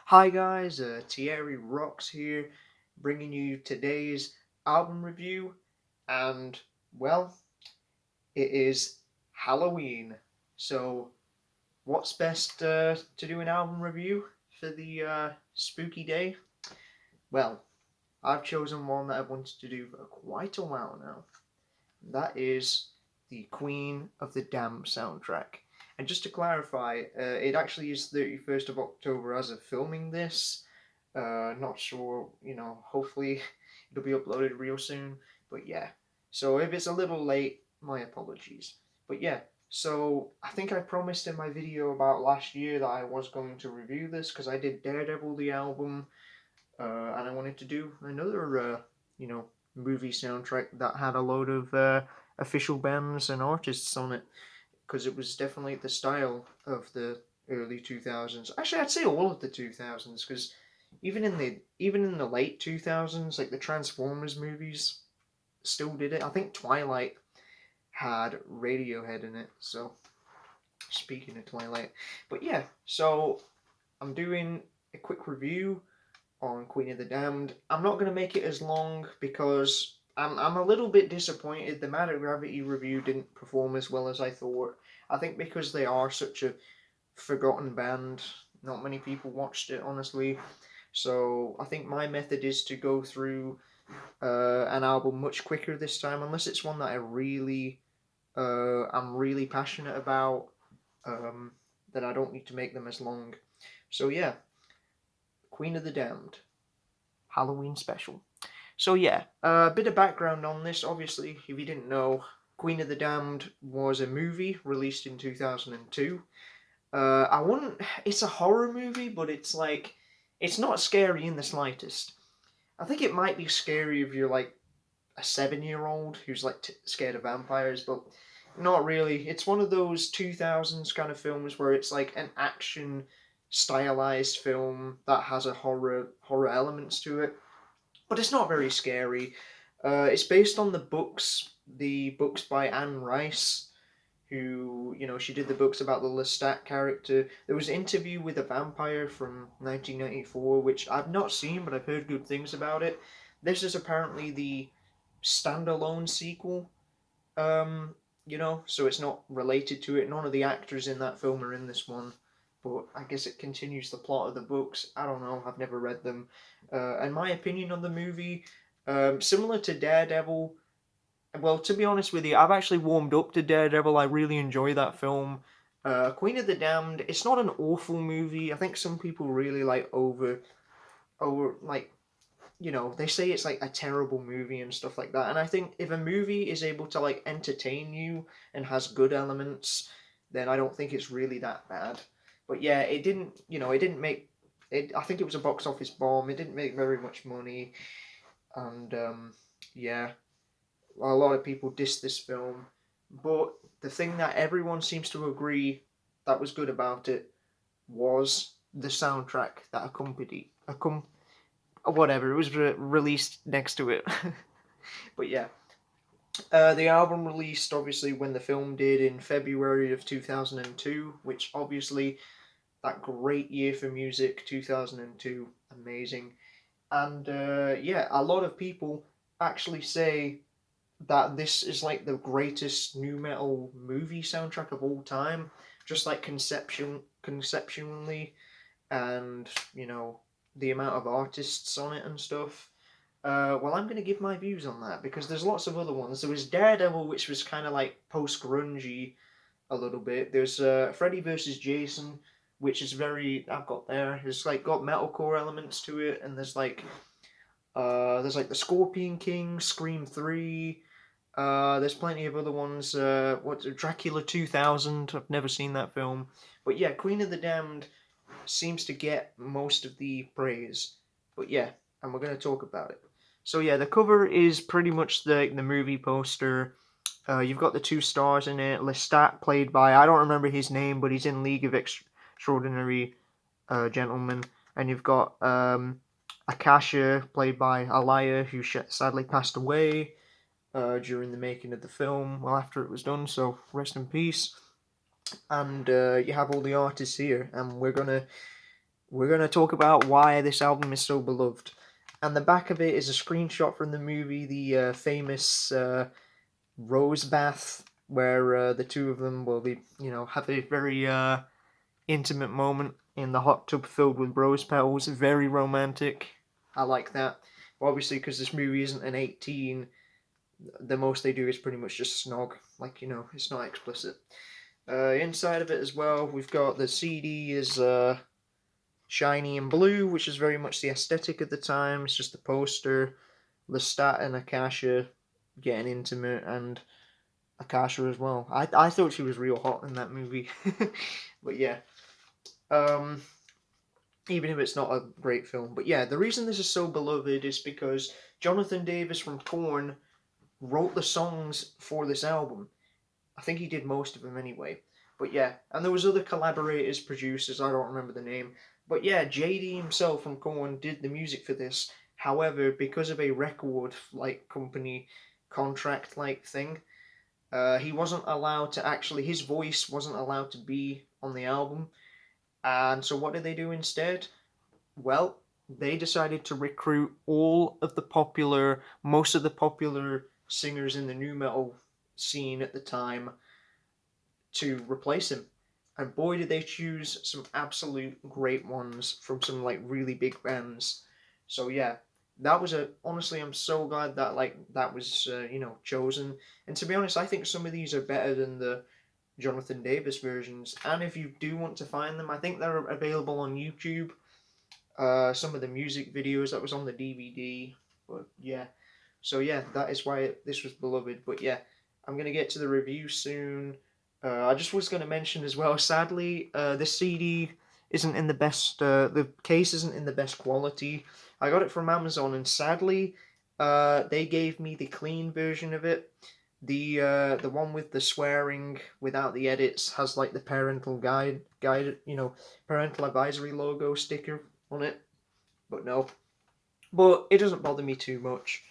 Hi guys, Thierry Rocks here, bringing you today's album review, and well, it is Halloween. So, what's best to do an album review for the spooky day? Well, I've chosen one that I've wanted to do for quite a while now. That is the Queen of the Damned soundtrack. And just to clarify, it actually is 31st of October as of filming this. Not sure, hopefully it'll be uploaded real soon. But yeah, so if it's a little late, my apologies. But yeah, so I think I promised in my video about last year that I was going to review this because I did Daredevil the album, and I wanted to do another, movie soundtrack that had a load of official bands and artists on it because it was definitely the style of the early 2000s. Actually, I'd say all of the 2000s because even in the late 2000s, like the Transformers movies still did it. I think Twilight had Radiohead in it. So speaking of Twilight, but yeah, so I'm doing a quick review on Queen of the Damned. I'm not going to make it as long because I'm a little bit disappointed. The Mad at Gravity review didn't perform as well as I thought. I think because they are such a forgotten band, not many people watched it, honestly. So I think my method is to go through an album much quicker this time, unless it's one that I'm really passionate about. Um, then I don't need to make them as long. So yeah, Queen of the Damned. Halloween special. So yeah, a bit of background on this. Obviously, if you didn't know, Queen of the Damned was a movie released in 2002. I wouldn't. It's a horror movie, but it's not scary in the slightest. I think it might be scary if you're like a 7-year-old who's like scared of vampires, but not really. It's one of those 2000s kind of films where it's like an action stylized film that has a horror elements to it, but it's not very scary. It's based on the books by Anne Rice, who, she did the books about the Lestat character. There was an interview with a vampire from 1994, which I've not seen, but I've heard good things about it. This is apparently the standalone sequel, so it's not related to it. None of the actors in that film are in this one, but I guess it continues the plot of the books. I don't know, I've never read them. And my opinion on the movie, similar to Daredevil, well, to be honest with you, I've actually warmed up to Daredevil. I really enjoy that film. Queen of the Damned, it's not an awful movie. I think some people really like they say it's like a terrible movie and stuff like that. And I think if a movie is able to like entertain you and has good elements, then I don't think it's really that bad. But yeah, it didn't make it. I think it was a box office bomb. It didn't make very much money, and yeah, a lot of people diss this film. But the thing that everyone seems to agree that was good about it was the soundtrack that whatever, it was released next to it. But yeah, the album released obviously when the film did in February of 2002, which obviously that great year for music, 2002, amazing. And yeah, a lot of people actually say that this is like the greatest new metal movie soundtrack of all time, just like conceptually, and the amount of artists on it and stuff. Well, I'm going to give my views on that because there's lots of other ones. There was Daredevil, which was kind of like post grungy a little bit. There's Freddy versus Jason, which is very I've got there. It's like got metalcore elements to it, and there's like the Scorpion King, Scream 3. There's plenty of other ones. What's Dracula 2000? I've never seen that film, but yeah, Queen of the Damned seems to get most of the praise. But yeah, and we're going to talk about it. So yeah, the cover is pretty much the movie poster. You've got the two stars in it. Lestat, played by, I don't remember his name, but he's in League of Extraordinary Gentlemen. And you've got Akasha, played by Alaya, who sadly passed away during the making of the film, well, after it was done, so rest in peace. And you have all the artists here, and we're going to we're going to talk about why this album is so beloved. And the back of it is a screenshot from the movie, the famous Rose Bath, where the two of them will be, have a very intimate moment in the hot tub filled with rose petals. Very romantic. I like that. Obviously, because this movie isn't an 18, the most they do is pretty much just snog. Like, it's not explicit. Inside of it as well, we've got the CD is shiny and blue, which is very much the aesthetic of the time. It's just the poster. Lestat and Akasha getting intimate, and Akasha as well. I thought she was real hot in that movie. But yeah. Even if it's not a great film. But yeah, the reason this is so beloved is because Jonathan Davis from Korn wrote the songs for this album. I think he did most of them anyway. But yeah, and there was other collaborators, producers, I don't remember the name. But yeah, JD himself from Korn did the music for this. However, because of a record company contract thing, he wasn't allowed to actually, his voice wasn't allowed to be on the album. And so what did they do instead? Well, they decided to recruit most of the popular singers in the nu metal scene at the time to replace him. And boy, did they choose some absolute great ones from some really big bands. So yeah, honestly, I'm so glad that that was chosen. And to be honest, I think some of these are better than the Jonathan Davis versions. And if you do want to find them, I think they're available on YouTube. Some of the music videos that was on the DVD. But yeah, so yeah, that is why this was beloved. But yeah, I'm gonna get to the review soon. I just was gonna mention as well. Sadly, this CD isn't in the best. The case isn't in the best quality. I got it from Amazon, and sadly, they gave me the clean version of it. The one with the swearing without the edits has the parental parental advisory logo sticker on it. But no, but it doesn't bother me too much.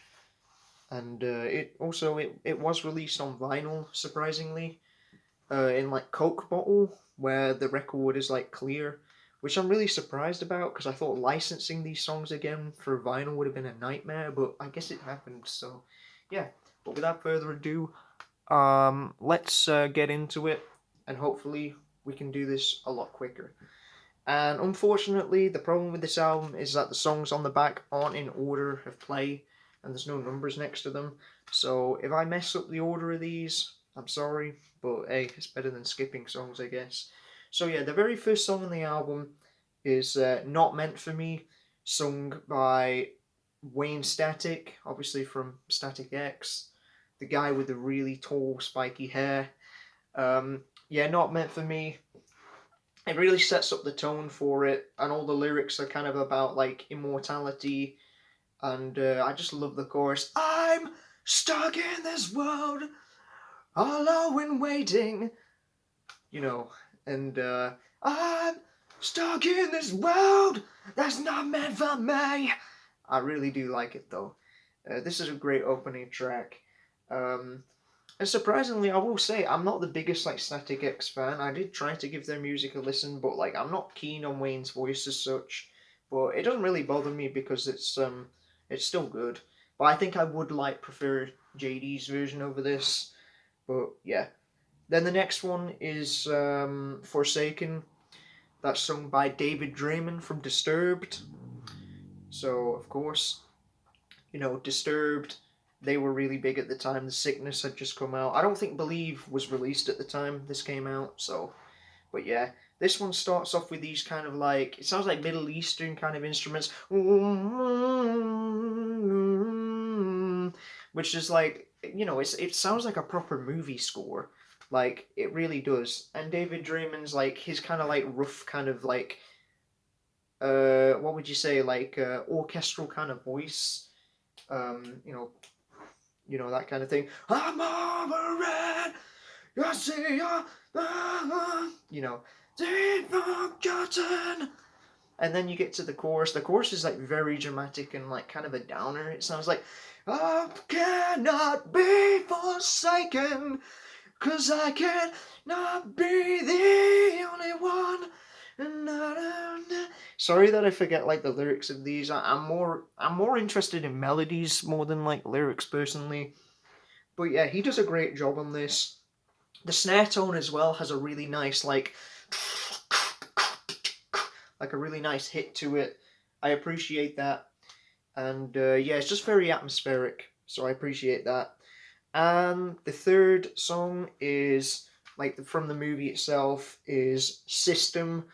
And it was released on vinyl, surprisingly, in Coke bottle, where the record is clear, which I'm really surprised about because I thought licensing these songs again for vinyl would have been a nightmare, but I guess it happened. So yeah, but without further ado, let's get into it, and hopefully we can do this a lot quicker. And unfortunately, the problem with this album is that the songs on the back aren't in order of play, and there's no numbers next to them. So if I mess up the order of these, I'm sorry, but hey, it's better than skipping songs, I guess. So yeah, the very first song on the album is Not Meant For Me, sung by Wayne Static, obviously from Static X, the guy with the really tall, spiky hair. Yeah, Not Meant For Me. It really sets up the tone for it, and all the lyrics are kind of about immortality, and I just love the chorus. I'm stuck in this world, alone waiting, you know, and I'm stuck in this world that's not meant for me. I really do like it though. This is a great opening track. And surprisingly, I will say, I'm not the biggest Static X fan. I did try to give their music a listen, but I'm not keen on Wayne's voice as such. But it doesn't really bother me because it's still good. But I think I would prefer JD's version over this. But yeah. Then the next one is Forsaken. That's sung by David Draymond from Disturbed. So of course, Disturbed, they were really big at the time. The Sickness had just come out. I don't think Believe was released at the time this came out, so. But yeah, this one starts off with these kind of it sounds like Middle Eastern kind of instruments. Which is it sounds like a proper movie score. It really does. And David Draymond's his kind of rough kind of what would you say, orchestral kind of voice. You know, that kind of thing. I'm over it. You see, deep forgotten. And then you get to the chorus. The chorus is very dramatic and kind of a downer. It sounds like I cannot be forsaken, 'cause I cannot be the only one Sorry that I forget like the lyrics of these. I'm more interested in melodies more than like lyrics personally. But yeah, he does a great job on this. The snare tone as well has a really nice like a really nice hit to it. I appreciate that. And yeah, it's just very atmospheric, so I appreciate that. And the third song is like from the movie itself is System,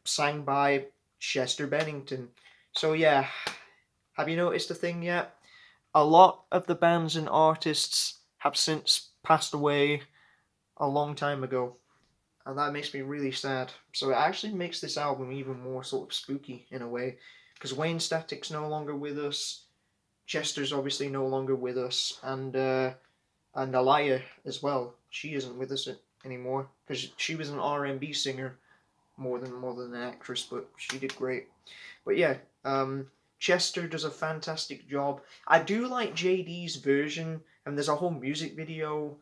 sang by Chester Bennington. So yeah, have you noticed a thing yet? A lot of the bands and artists have since passed away a long time ago, and that makes me really sad. So it actually makes this album even more sort of spooky in a way, because Wayne Static's no longer with us, Chester's obviously no longer with us, and Alaya as well. She isn't with us anymore because she was an R&B singer more than an actress, but she did great. But yeah, Chester does a fantastic job. I do like JD's version, and there's a whole music video,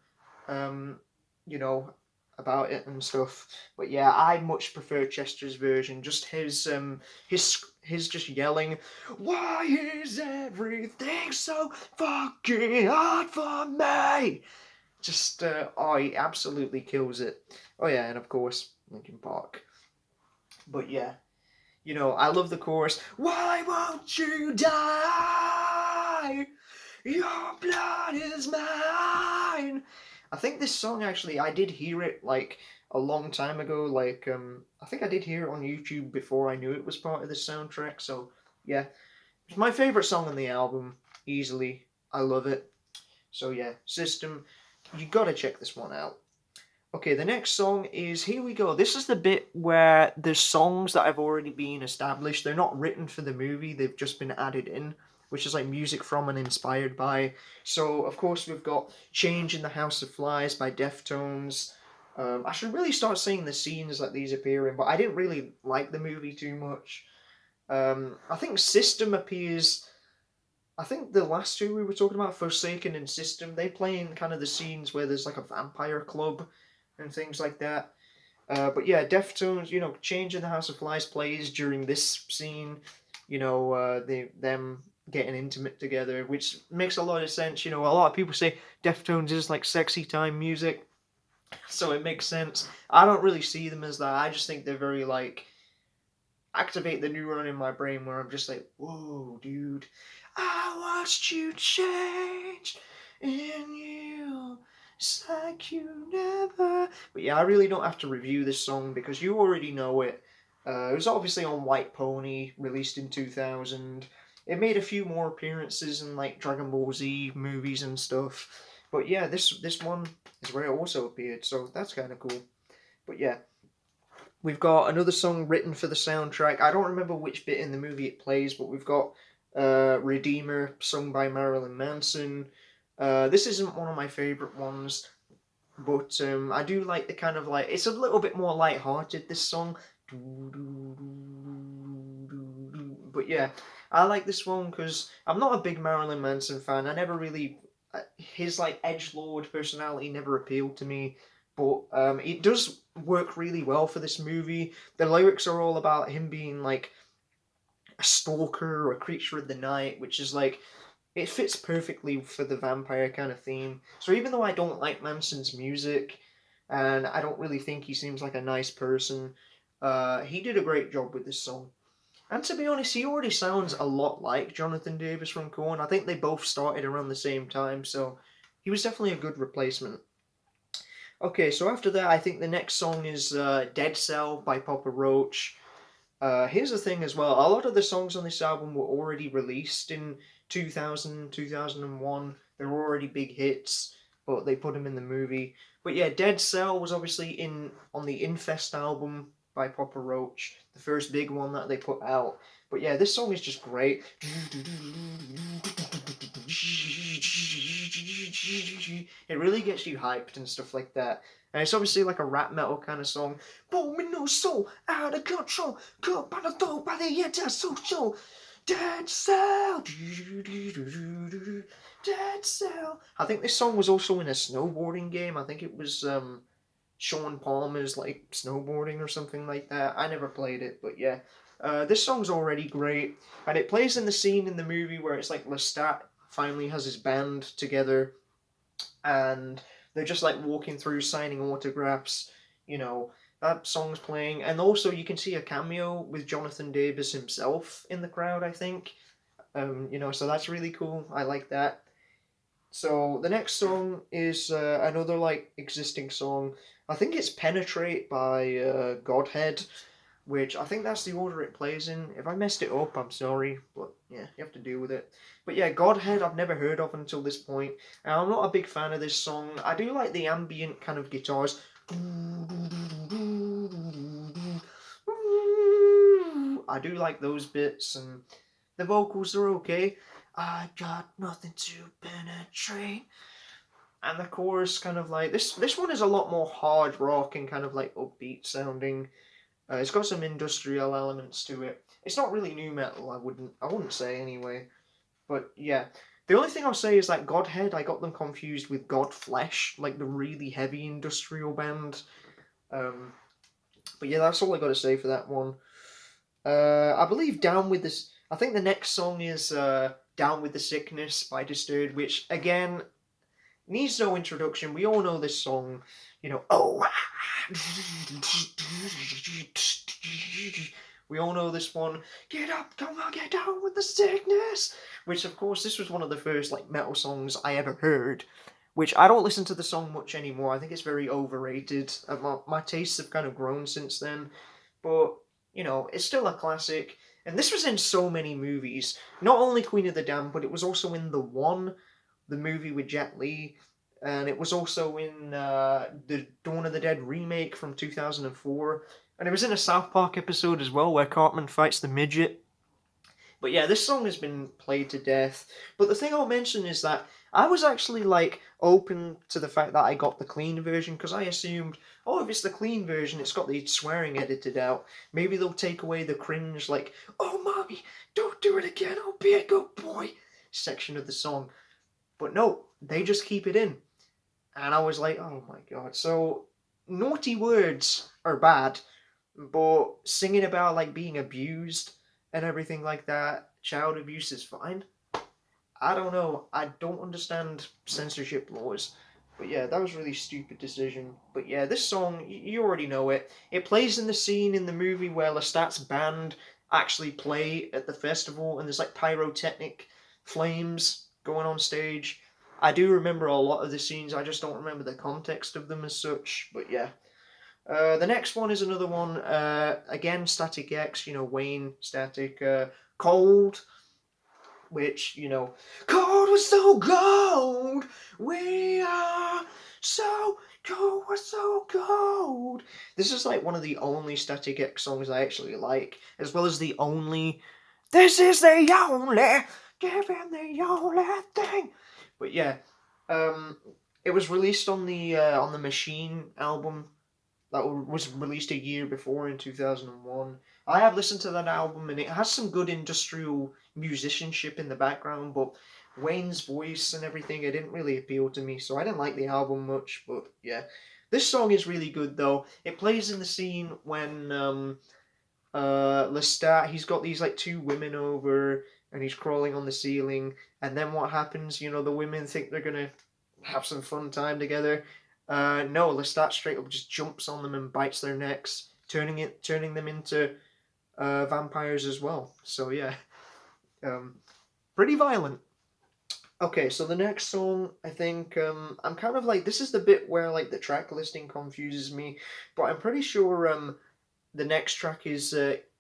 um, you know, about it and stuff. But yeah, I much prefer Chester's version. Just his just yelling, "Why is everything so fucking hard for me?" Just oh, he absolutely kills it. Oh yeah, and of course Linkin Park. But yeah, I love the chorus. Why won't you die? Your blood is mine. I think this song actually, I did hear it like a long time ago. Like, I think I did hear it on YouTube before I knew it was part of the soundtrack. So, yeah, it's my favorite song on the album, easily. I love it. So, yeah, System, you gotta check this one out. Okay, the next song is Here We Go. This is the bit where there's songs that have already been established. They're not written for the movie, they've just been added in, which is like music from and inspired by. So, of course, we've got Change in the House of Flies by Deftones. I should really start seeing the scenes that these appear in, but I didn't really like the movie too much. I think System appears. I think the last two we were talking about, Forsaken and System, they play in kind of the scenes where there's like a vampire club and things like that. But yeah, Deftones, Change in the House of Flies plays during this scene. Them getting intimate together, which makes a lot of sense. A lot of people say Deftones is like sexy time music, so it makes sense. I don't really see them as that. I just think they're very like activate the neuron in my brain where I'm just like, whoa, dude, I watched you change in you. It's like you never. But yeah, I really don't have to review this song because you already know it. It was obviously on White Pony, released in 2000. It made a few more appearances in like Dragon Ball Z movies and stuff. But yeah, this one is where it also appeared, so that's kind of cool. But yeah, we've got another song written for the soundtrack. I don't remember which bit in the movie it plays, but we've got Redeemer, sung by Marilyn Manson. This isn't one of my favourite ones, but I do like the kind of like, it's a little bit more light-hearted, this song. But yeah, I like this one because I'm not a big Marilyn Manson fan. I never really, his like edgelord personality never appealed to me. But it does work really well for this movie. The lyrics are all about him being like a stalker or a creature of the night, which is like, it fits perfectly for the vampire kind of theme. So even though I don't like Manson's music, and I don't really think he seems like a nice person, he did a great job with this song. And to be honest, he already sounds a lot like Jonathan Davis from Korn. I think they both started around the same time, so he was definitely a good replacement. Okay, so after that, I think the next song is Dead Cell by Papa Roach. Here's the thing as well, a lot of the songs on this album were already released in 2000, 2001. They were already big hits, but they put them in the movie. But yeah, Dead Cell was obviously on the Infest album by Papa Roach, the first big one that they put out. But yeah, this song is just great. It really gets you hyped and stuff like that. And it's obviously like a rap metal kind of song. Booming no soul, out of control, caught by the throat by the antisocial. Dead Cell. Dead Cell. I think this song was also in a snowboarding game. I think it was Sean Palmer's like snowboarding or something like that. I never played it, but yeah. This song's already great, and it plays in the scene in the movie where it's like Lestat finally has his band together, and they're just like walking through signing autographs. You know, that song's playing, and also you can see a cameo with Jonathan Davis himself in the crowd, I think. So that's really cool. I like that. So the next song is another like existing song. I think it's "Penetrate" by Godhead, which I think that's the order it plays in. If I messed it up, I'm sorry, but yeah, you have to deal with it. But yeah, Godhead I've never heard of until this point, and I'm not a big fan of this song. I do like the ambient kind of guitars. I do like those bits, and the vocals are okay. I got nothing to penetrate. And the chorus kind of like this one is a lot more hard rock and kind of like upbeat sounding. It's got some industrial elements to it. It's not really new metal, I wouldn't say anyway. But yeah. The only thing I'll say is that Godhead, I got them confused with Godflesh, like the really heavy industrial band. Um, but yeah, that's all I got to say for that one. I believe Down with this. I think the next song is Down with the Sickness by Disturbed, which again needs no introduction. We all know this song. Oh. We all know this one. Get up, come on, get down with the sickness. Which, of course, this was one of the first like metal songs I ever heard. Which I don't listen to the song much anymore. I think it's very overrated. My tastes have kind of grown since then. But it's still a classic. And this was in so many movies. Not only Queen of the Damned, but it was also in The One, the movie with Jet Li. And it was also in the Dawn of the Dead remake from 2004. And it was in a South Park episode as well, where Cartman fights the midget. But yeah, this song has been played to death. But the thing I'll mention is that I was actually like open to the fact that I got the clean version, because I assumed, oh, if it's the clean version, it's got the swearing edited out. Maybe they'll take away the cringe, like, oh, mommy, don't do it again, I'll be a good boy section of the song. But no, they just keep it in. And I was like, oh my god. So, naughty words are bad, but singing about like being abused and everything like that, child abuse is fine. I don't know. I don't understand censorship laws. But yeah, that was a really stupid decision. But yeah, this song, you already know it. It plays in the scene in the movie where Lestat's band actually play at the festival, and there's like pyrotechnic flames going on stage. I do remember a lot of the scenes, I just don't remember the context of them as such. But yeah. The next one is another one, again, Static X, Wayne Static, Cold, which, cold was so cold, we are so cold, we're so cold. This is like one of the only Static X songs I actually like, as well as the only, this is the only, giving the only thing. But yeah, it was released on the Machine album that was released a year before in 2001. I have listened to that album, and it has some good industrial musicianship in the background, but Wayne's voice and everything, it didn't really appeal to me, so I didn't like the album much. But yeah, this song is really good though. It plays in the scene when Lestat, he's got these like two women over, and he's crawling on the ceiling, and then what happens? The women think they're gonna have some fun time together. No, Lestat straight up just jumps on them and bites their necks, turning them into vampires as well. So yeah, um, pretty violent. Okay, so the next song, I think I'm kind of like, this is the bit where like the track listing confuses me, but I'm pretty sure the next track is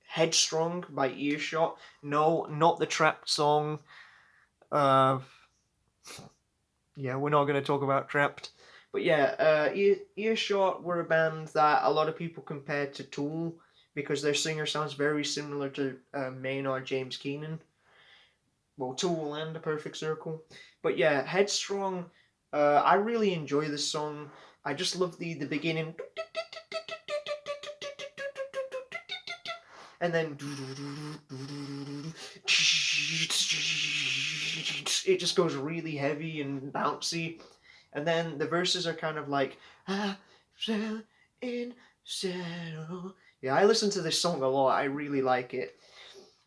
Headstrong by Earshot. No, not the Trapped song. Uh, yeah, we're not going to talk about Trapped. But yeah, Earshot were a band that a lot of people compared to Tool, because their singer sounds very similar to Maynard James Keenan. Well, Tool and A Perfect Circle. But yeah, Headstrong, I really enjoy this song. I just love the beginning. And then it just goes really heavy and bouncy. And then the verses are kind of like, in shadow. Yeah, I listen to this song a lot. I really like it.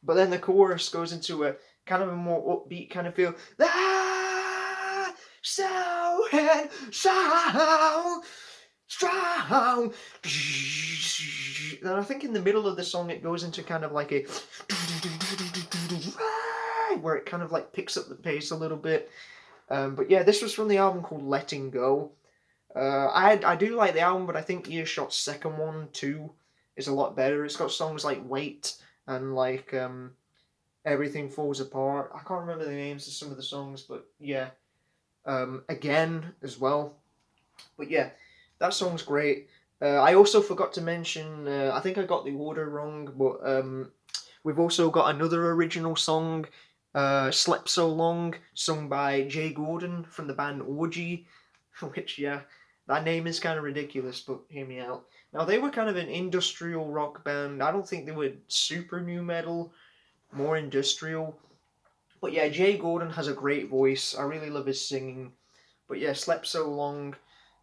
But then the chorus goes into a kind of a more upbeat kind of feel. Ah, so and so strong. And I think in the middle of the song it goes into kind of like a where it kind of like picks up the pace a little bit. But yeah, this was from the album called Letting Go. I do like the album, but I think Earshot's second one too is a lot better. It's got songs like Wait and like Everything Falls Apart. I can't remember the names of some of the songs, but yeah. Again as well. But yeah, that song's great. I also forgot to mention, I think I got the order wrong, but we've also got another original song, Slept So Long, sung by Jay Gordon from the band Orgy, which, yeah, that name is kind of ridiculous, but hear me out. Now, they were kind of an industrial rock band. I don't think they were super new metal, more industrial. But yeah, Jay Gordon has a great voice. I really love his singing. But yeah, Slept So Long.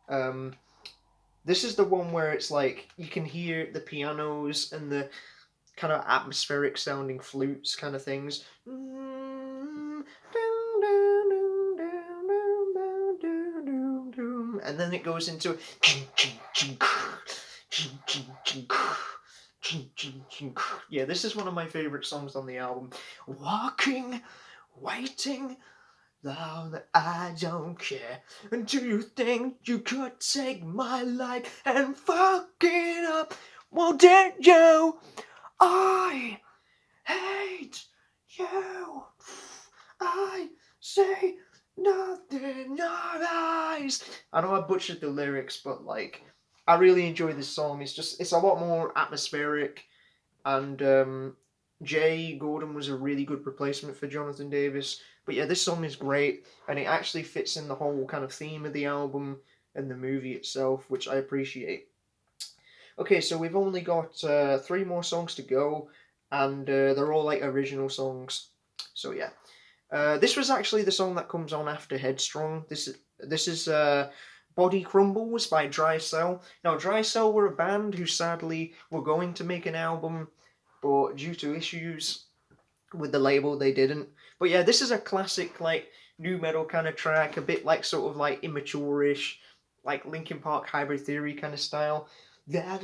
Um, this is the one where it's like you can hear the pianos and the kind of atmospheric sounding flutes kind of things. And then it goes into yeah, this is one of my favorite songs on the album. Walking, waiting, Love, I don't care. Do you think you could take my life and fuck it up? Wouldn't you? I hate you. I say nothing in your eyes. I know I butchered the lyrics, but like, I really enjoy this song. It's a lot more atmospheric, and Jay Gordon was a really good replacement for Jonathan Davis. But yeah, this song is great, and it actually fits in the whole kind of theme of the album and the movie itself, which I appreciate. Okay, so we've only got three more songs to go, and they're all like original songs. So yeah, this was actually the song that comes on after Headstrong. This is Body Crumbles by Dry Cell. Now, Dry Cell were a band who sadly were going to make an album, but due to issues with the label, they didn't. But yeah, this is a classic, like, new metal kind of track, a bit like sort of like immature-ish, like Linkin Park Hybrid Theory kind of style. That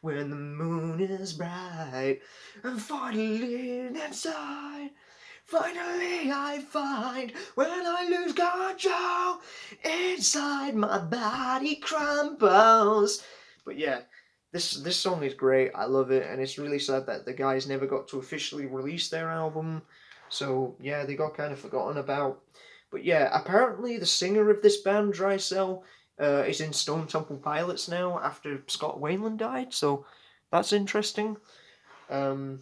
when the moon is bright, and finally inside. Finally, I find when I lose control, inside my body crumbles. But yeah, this song is great. I love it, and it's really sad that the guys never got to officially release their album. So yeah, they got kind of forgotten about. But yeah, apparently the singer of this band, Dry Cell, is in Stone Temple Pilots now after Scott Wayland died. So that's interesting. Um,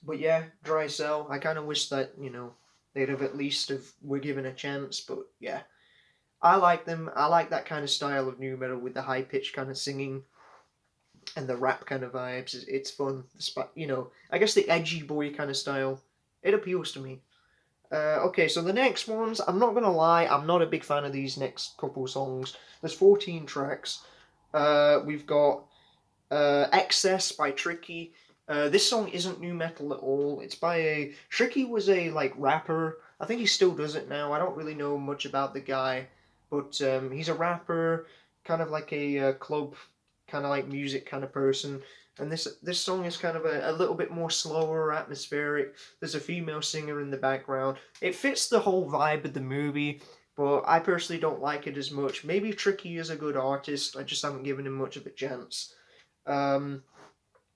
but yeah, Dry Cell. I kind of wish that they'd have at least have were given a chance. But yeah, I like them. I like that kind of style of new metal with the high pitched kind of singing and the rap kind of vibes. It's fun. I guess the edgy boy kind of style. It appeals to me. Okay, so the next ones, I'm not gonna lie, I'm not a big fan of these next couple songs. There's 14 tracks. We've got Excess by Tricky. This song isn't new metal at all. It's by a Tricky was a like rapper. I think he still does it now. I don't really know much about the guy, but he's a rapper, kind of like a club, kind of like music kind of person. And this song is kind of a little bit more slower, atmospheric. There's a female singer in the background. It fits the whole vibe of the movie, but I personally don't like it as much. Maybe Tricky is a good artist. I just haven't given him much of a chance. Um,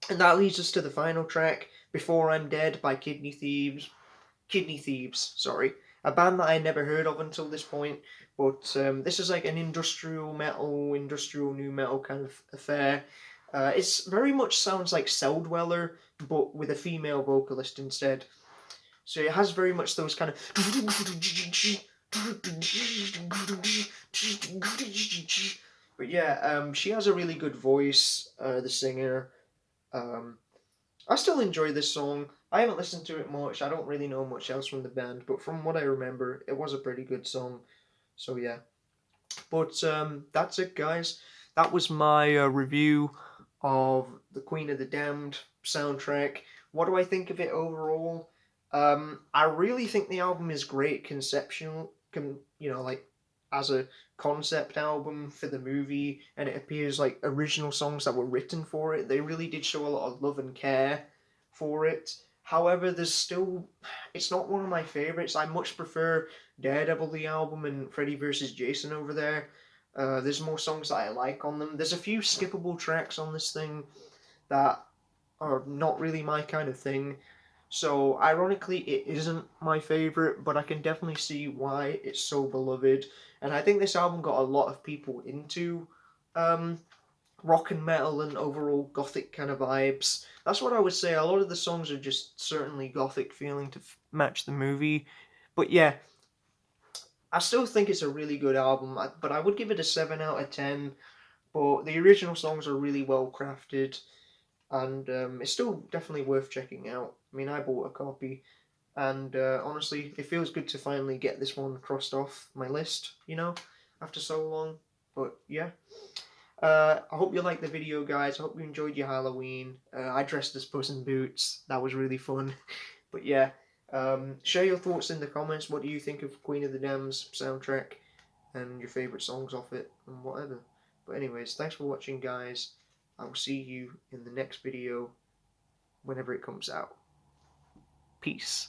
and that leads us to the final track, Before I'm Dead by Kidney Thieves. Kidney Thieves, sorry. A band that I never heard of until this point, but this is like an industrial metal, industrial new metal kind of affair. It's very much sounds like Celldweller, but with a female vocalist instead. So it has very much those kind of. But yeah, she has a really good voice, the singer. Um, I still enjoy this song. I haven't listened to it much. I don't really know much else from the band, but from what I remember, it was a pretty good song. So yeah. But that's it, guys. That was my review of the Queen of the Damned soundtrack. What do I think of it overall? I really think the album is great conceptual, like as a concept album for the movie, and it appears like original songs that were written for it. They really did show a lot of love and care for it. However, it's not one of my favorites. I much prefer Daredevil the album and Freddy vs. Jason over there. There's more songs that I like on them. There's a few skippable tracks on this thing that are not really my kind of thing. So, ironically, it isn't my favorite, but I can definitely see why it's so beloved. And I think this album got a lot of people into um, rock and metal and overall gothic kind of vibes. That's what I would say. A lot of the songs are just certainly gothic feeling to match the movie. But yeah, I still think it's a really good album, but I would give it a 7 out of 10. But the original songs are really well crafted, and it's still definitely worth checking out. I mean, I bought a copy, and honestly, it feels good to finally get this one crossed off my list, after so long. But yeah. I hope you liked the video, guys. I hope you enjoyed your Halloween. I dressed as Puss in Boots. That was really fun. But yeah, share your thoughts in the comments. What do you think of Queen of the Damned's soundtrack and your favourite songs off it and whatever. But anyways, thanks for watching, guys. I will see you in the next video whenever it comes out. Peace.